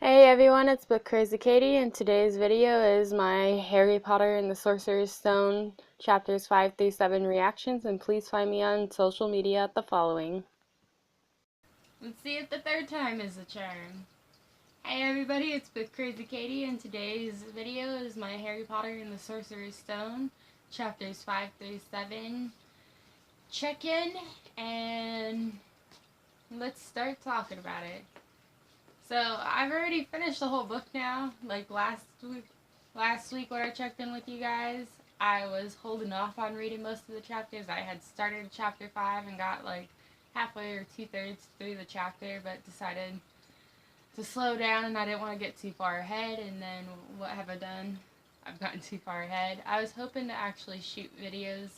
Hey everyone, it's Book Crazy Katie, and today's video is my Harry Potter and the Sorcerer's Stone chapters 5 through 7 reactions, and please find me on social media at the following. Let's see if the third time is the charm. Hey everybody, it's Book Crazy Katie, and today's video is my Harry Potter and the Sorcerer's Stone chapters 5 through 7 check-in, and let's start talking about it. So I've already finished the whole book now. Like last week when I checked in with you guys, I was holding off on reading most of the chapters. I had started chapter 5 and got like halfway or 2/3 through the chapter, but decided to slow down and I didn't want to get too far ahead. And then what have I done? I've gotten too far ahead. I was hoping to actually shoot videos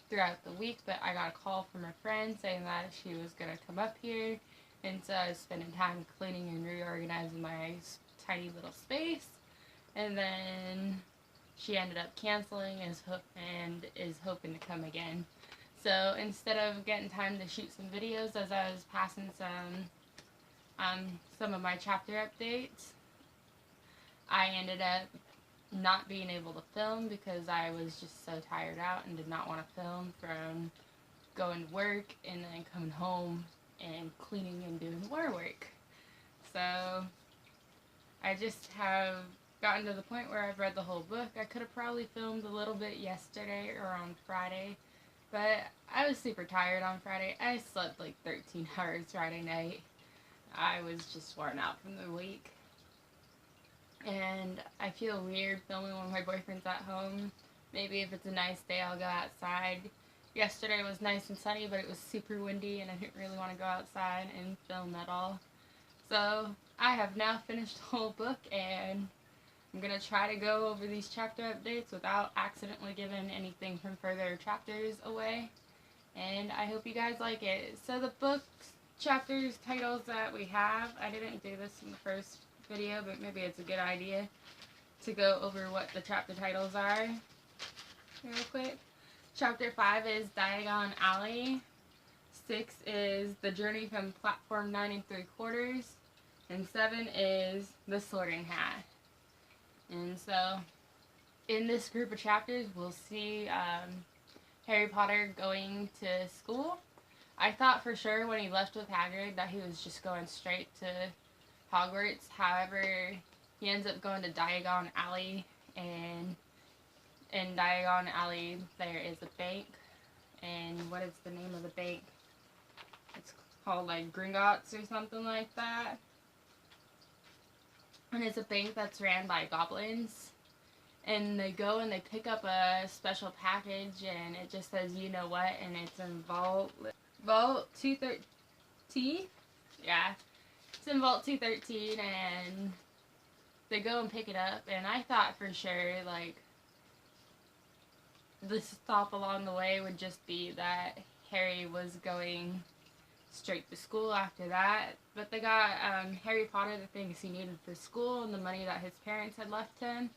throughout the week, but I got a call from a friend saying that she was going to come up here, and so I was spending time cleaning and reorganizing my tiny little space, and then she ended up canceling and is hoping to come again. So instead of getting time to shoot some videos as I was passing some of my chapter updates, I ended up not being able to film because I was just so tired out and did not want to film from going to work and then coming home and cleaning and doing more work. So I just have gotten to the point where I've read the whole book. I could have probably filmed a little bit yesterday or on Friday, but I was super tired on Friday. I slept like 13 hours Friday night. I was just worn out from the week. And I feel weird filming when my boyfriend's at home. Maybe if it's a nice day, I'll go outside. Yesterday was nice and sunny, but it was super windy, and I didn't really want to go outside and film at all. So I have now finished the whole book, and I'm going to try to go over these chapter updates without accidentally giving anything from further chapters away. And I hope you guys like it. So the book chapters titles that we have, I didn't do this in the first video, but maybe it's a good idea to go over what the chapter titles are real quick. Chapter 5 is Diagon Alley. 6 is The Journey from Platform 9 3/4. And 7 is The Sorting Hat. And so in this group of chapters, we'll see Harry Potter going to school. I thought for sure when he left with Hagrid that he was just going straight to Hogwarts. However, he ends up going to Diagon Alley, and in Diagon Alley there is a bank. And what is the name of the bank? It's called like Gringotts or something like that. And it's a bank that's ran by goblins. And they go and they pick up a special package, and it just says, you know what, and it's in Vault 213. Yeah. It's in Vault 213, and they go and pick it up, and I thought for sure, like, the stop along the way would just be that Harry was going straight to school after that, but they got Harry Potter the things he needed for school and the money that his parents had left him,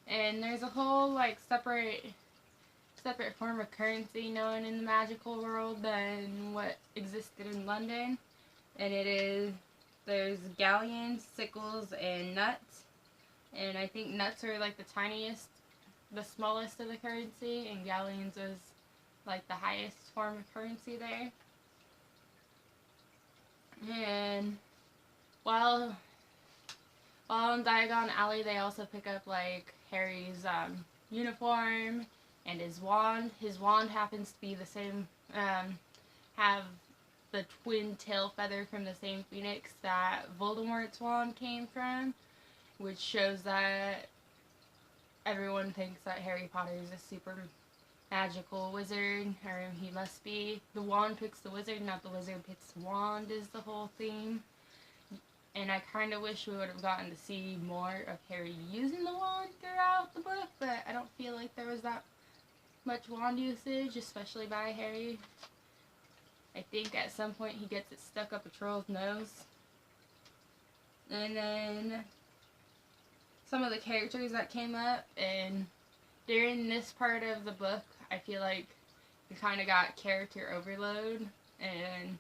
and there's a whole, like, separate form of currency known in the magical world than what existed in London, and there's galleons, sickles, and nuts. And I think nuts are like the smallest of the currency, and galleons is like the highest form of currency there. And while in Diagon Alley, they also pick up like Harry's uniform and his wand. His wand happens to be the same, have the twin tail feather from the same phoenix that Voldemort's wand came from, which shows that everyone thinks that Harry Potter is a super magical wizard, or he must be. The wand picks the wizard, not the wizard picks the wand, is the whole theme. And I kind of wish we would have gotten to see more of Harry using the wand throughout the book, but I don't feel like there was that much wand usage, especially by Harry. I think at some point he gets it stuck up a troll's nose. And then some of the characters that came up, and during this part of the book, I feel like we kind of got character overload, and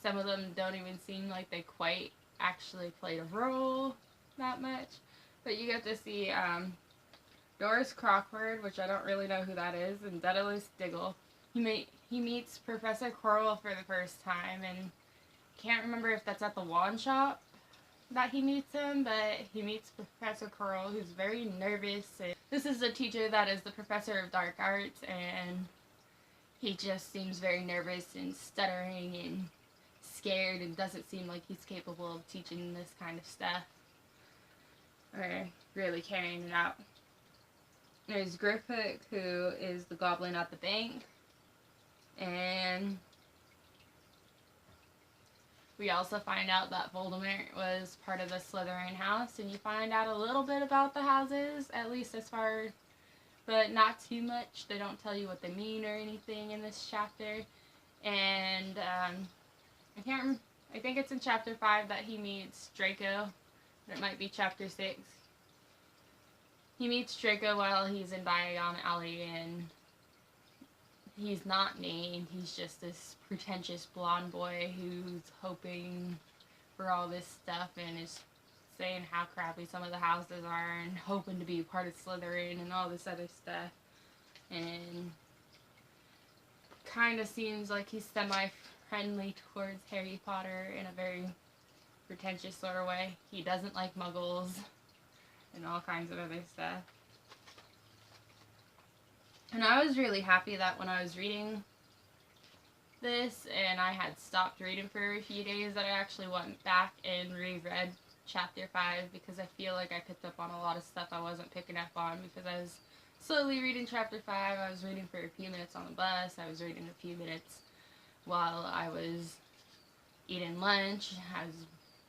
some of them don't even seem like they quite actually played a role. that much. But you get to see Doris Crockford, which I don't really know who that is, and Daedalus Diggle. He meets Professor Quirrell for the first time, and can't remember if that's at the wand shop that he meets him, but he meets Professor Quirrell, who's very nervous. And this is a teacher that is the professor of dark arts, and he just seems very nervous and stuttering and scared and doesn't seem like he's capable of teaching this kind of stuff or really carrying it out. There's Griffith, who is the goblin at the bank, and we also find out that Voldemort was part of the Slytherin house, and you find out a little bit about the houses, at least as far, but not too much. They don't tell you what they mean or anything in this chapter. And I think it's in chapter 5 that he meets Draco. It might be chapter 6. He meets Draco while he's in Diagon Alley, and he's not named. He's just this pretentious blonde boy who's hoping for all this stuff and is saying how crappy some of the houses are and hoping to be part of Slytherin and all this other stuff. And kind of seems like he's semi-friendly towards Harry Potter in a very pretentious sort of way. He doesn't like muggles and all kinds of other stuff. And I was really happy that when I was reading this and I had stopped reading for a few days, that I actually went back and reread chapter 5, because I feel like I picked up on a lot of stuff I wasn't picking up on because I was slowly reading chapter 5. I was reading for a few minutes on the bus. I was reading a few minutes while I was eating lunch. I was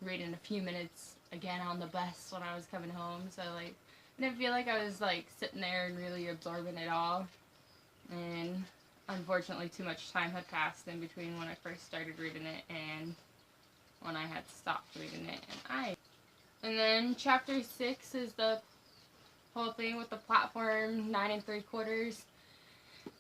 reading a few minutes again on the bus when I was coming home. So like, I didn't feel like I was like sitting there and really absorbing it all. And unfortunately, too much time had passed in between when I first started reading it and when I had stopped reading it. And then chapter 6 is the whole thing with the platform 9 3/4.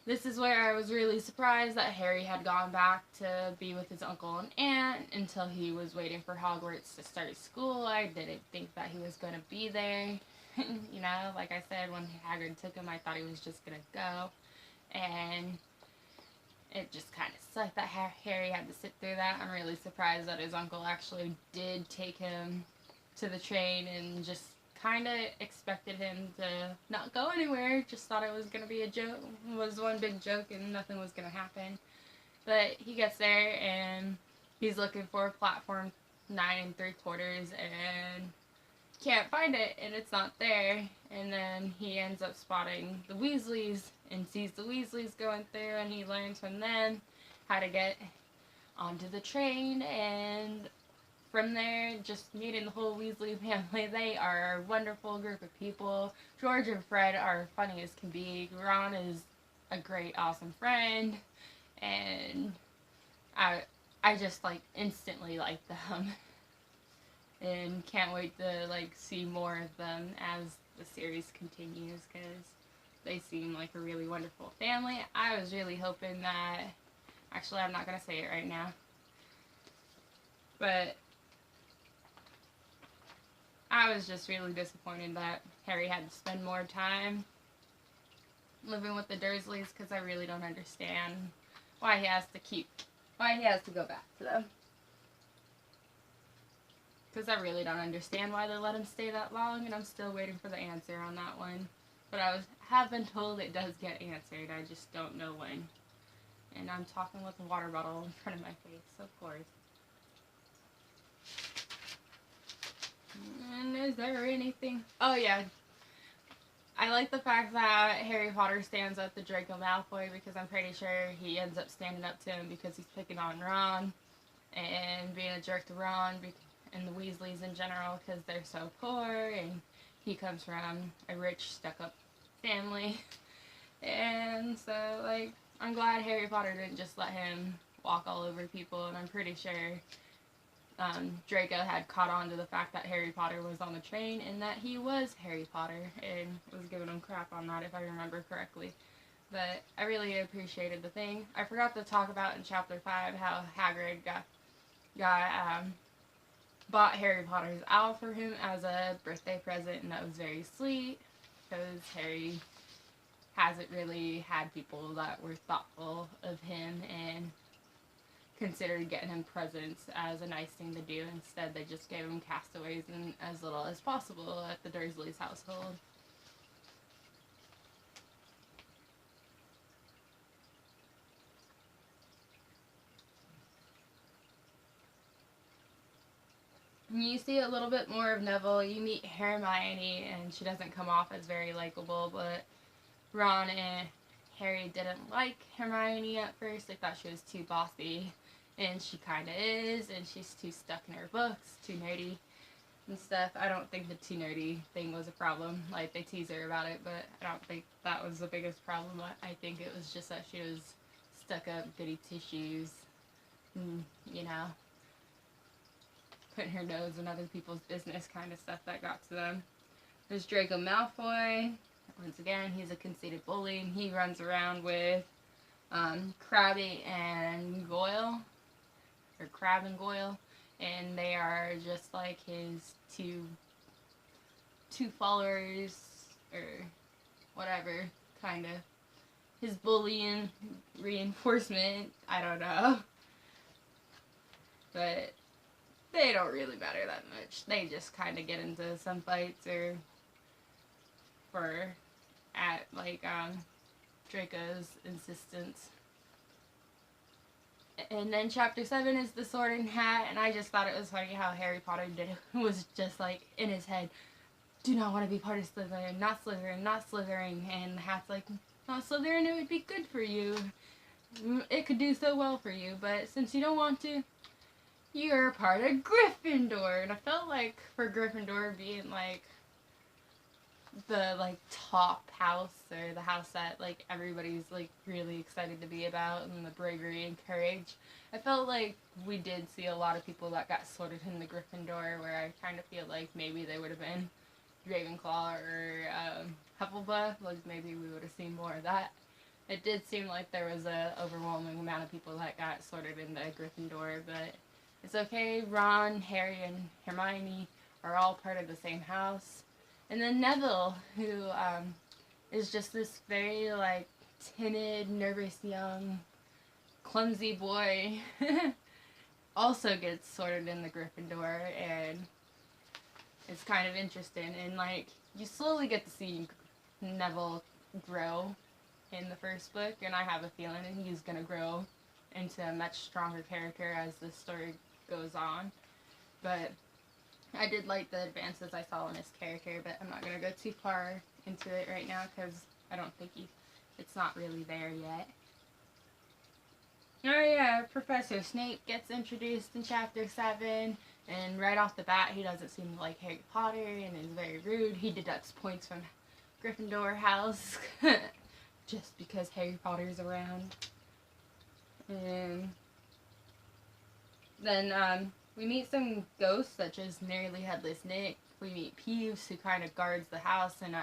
This is where I was really surprised that Harry had gone back to be with his uncle and aunt until he was waiting for Hogwarts to start school. I didn't think that he was going to be there. You know, like I said, when Hagrid took him, I thought he was just going to go. And it just kind of sucked that Harry had to sit through that. I'm really surprised that his uncle actually did take him to the train and just kind of expected him to not go anywhere. Just thought it was going to be a joke. It was one big joke and nothing was going to happen. But he gets there and he's looking for platform 9 3/4 and can't find it, and it's not there. And then he ends up spotting the Weasleys and sees the Weasleys going through, and he learns from them how to get onto the train. And from there, just meeting the whole Weasley family. They are a wonderful group of people. George and Fred are funny as can be. Ron is a great, awesome friend, and I just like instantly like them, and can't wait to like see more of them as the series continues, because they seem like a really wonderful family. I was really hoping that, actually I'm not gonna say it right now, but I was just really disappointed that Harry had to spend more time living with the Dursleys, because I really don't understand why he has to go back to them. Because I really don't understand why they let him stay that long, and I'm still waiting for the answer on that one. But have been told it does get answered, I just don't know when. And I'm talking with a water bottle in front of my face, of course. And is there anything? Oh yeah, I like the fact that Harry Potter stands up to Draco Malfoy, because I'm pretty sure he ends up standing up to him because he's picking on Ron and being a jerk to Ron and the Weasleys in general, because they're so poor and he comes from a rich, stuck-up family. And so, like, I'm glad Harry Potter didn't just let him walk all over people, and I'm pretty sure Draco had caught on to the fact that Harry Potter was on the train and that he was Harry Potter, and was giving him crap on that, if I remember correctly. But I really appreciated the thing. I forgot to talk about in chapter 5 how Hagrid got bought Harry Potter's owl for him as a birthday present, and that was very sweet because Harry hasn't really had people that were thoughtful of him and considered getting him presents as a nice thing to do. Instead, they just gave him castaways and as little as possible at the Dursleys' household. You see a little bit more of Neville. You meet Hermione, and she doesn't come off as very likable, but Ron and Harry didn't like Hermione at first. They thought she was too bossy, and she kind of is, and she's too stuck in her books, too nerdy and stuff. I don't think the too nerdy thing was a problem. Like, they tease her about it, but I don't think that was the biggest problem. I think it was just that she was stuck up, goody two-shoes, and, you know, putting her nose in other people's business kind of stuff that got to them. There's Draco Malfoy. Once again, he's a conceited bully, and he runs around with Crabby and Goyle, or Crab and Goyle, and they are just like his two followers, or whatever, kind of. His bullying reinforcement, I don't know. But they don't really matter that much. They just kind of get into some fights at Draco's insistence. And then chapter 7 is the Sorting Hat, and I just thought it was funny how Harry Potter did it. Was just like in his head, do not want to be part of Slytherin, not Slytherin, not Slytherin. And the Hat's like, not Slytherin, it would be good for you. It could do so well for you, but since you don't want to, you're a part of Gryffindor. And I felt like for Gryffindor being like the top house, or the house that everybody's really excited to be about, and the bravery and courage, I felt like we did see a lot of people that got sorted in the Gryffindor, where I kind of feel like maybe they would have been Ravenclaw or Hufflepuff. Maybe we would have seen more of that. It did seem like there was a overwhelming amount of people that got sorted in the Gryffindor, but it's okay. Ron, Harry, and Hermione are all part of the same house. And then Neville, who is just this very, timid, nervous, young, clumsy boy, also gets sorted in the Gryffindor, and it's kind of interesting. And, you slowly get to see Neville grow in the first book, and I have a feeling he's going to grow into a much stronger character as the story goes on. But I did like the advances I saw in his character, but I'm not going to go too far into it right now because I don't think it's not really there yet. Oh yeah, Professor Snape gets introduced in chapter 7, and right off the bat he doesn't seem like Harry Potter and is very rude. He deducts points from Gryffindor house just because Harry Potter's around. And then we meet some ghosts, such as Nearly Headless Nick. We meet Peeves, who kind of guards the house, and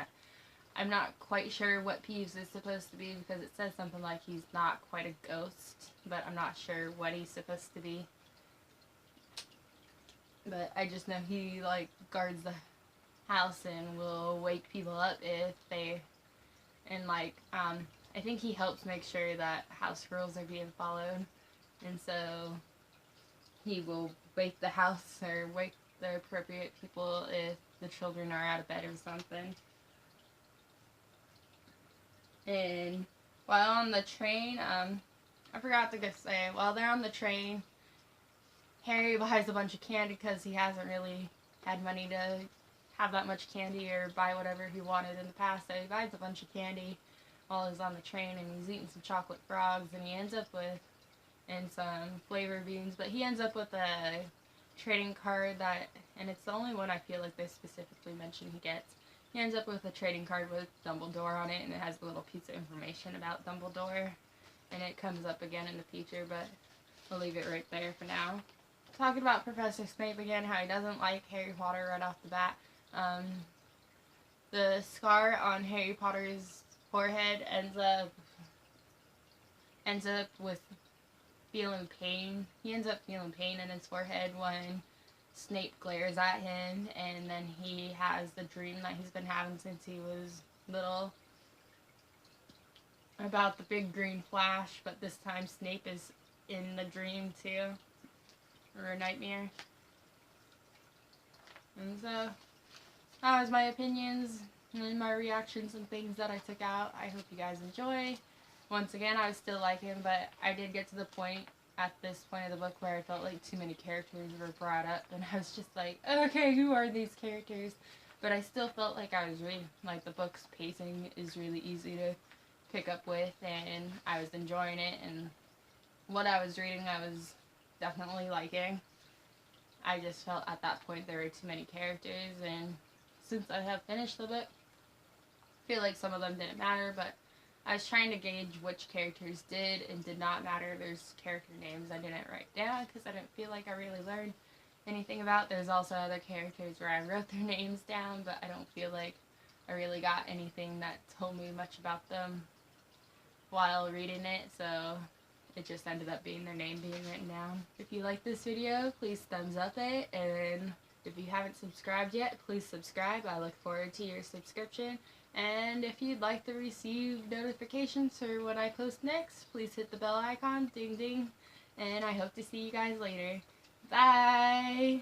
I'm not quite sure what Peeves is supposed to be, because it says something like he's not quite a ghost, but I'm not sure what he's supposed to be. But I just know he, guards the house and will wake people up if they, and, I think he helps make sure that house rules are being followed, and so he will wake the house or wake the appropriate people if the children are out of bed or something. And while on the train, I forgot to say, while they're on the train, Harry buys a bunch of candy because he hasn't really had money to have that much candy or buy whatever he wanted in the past, so he buys a bunch of candy while he's on the train, and he's eating some chocolate frogs, and he ends up with, and some flavor beans, but he ends up with a trading card that, and it's the only one I feel like they specifically mention he gets. He ends up with a trading card with Dumbledore on it, and it has a little piece of information about Dumbledore, and it comes up again in the future, but I'll leave it right there for now. Talking about Professor Snape again, how he doesn't like Harry Potter right off the bat. The scar on Harry Potter's forehead ends up with feeling pain. He ends up feeling pain in his forehead when Snape glares at him, and then he has the dream that he's been having since he was little about the big green flash, but this time Snape is in the dream too, or a nightmare. And so, that was my opinions and my reactions and things that I took out. I hope you guys enjoy. Once again, I still like him, but I did get to the point at this point of the book where I felt like too many characters were brought up, and I was just like, okay, who are these characters? But I still felt like I was reading. Like, the book's pacing is really easy to pick up with, and I was enjoying it, and what I was reading I was definitely liking. I just felt at that point there were too many characters, and since I have finished the book, I feel like some of them didn't matter, but I was trying to gauge which characters did and did not matter. There's character names I didn't write down because I didn't feel like I really learned anything about. There's also other characters where I wrote their names down, but I don't feel like I really got anything that told me much about them while reading it, so it just ended up being their name being written down. If you like this video, please thumbs up it, and if you haven't subscribed yet, please subscribe. I look forward to your subscription. And if you'd like to receive notifications for when I post next, please hit the bell icon, ding ding, and I hope to see you guys later. Bye!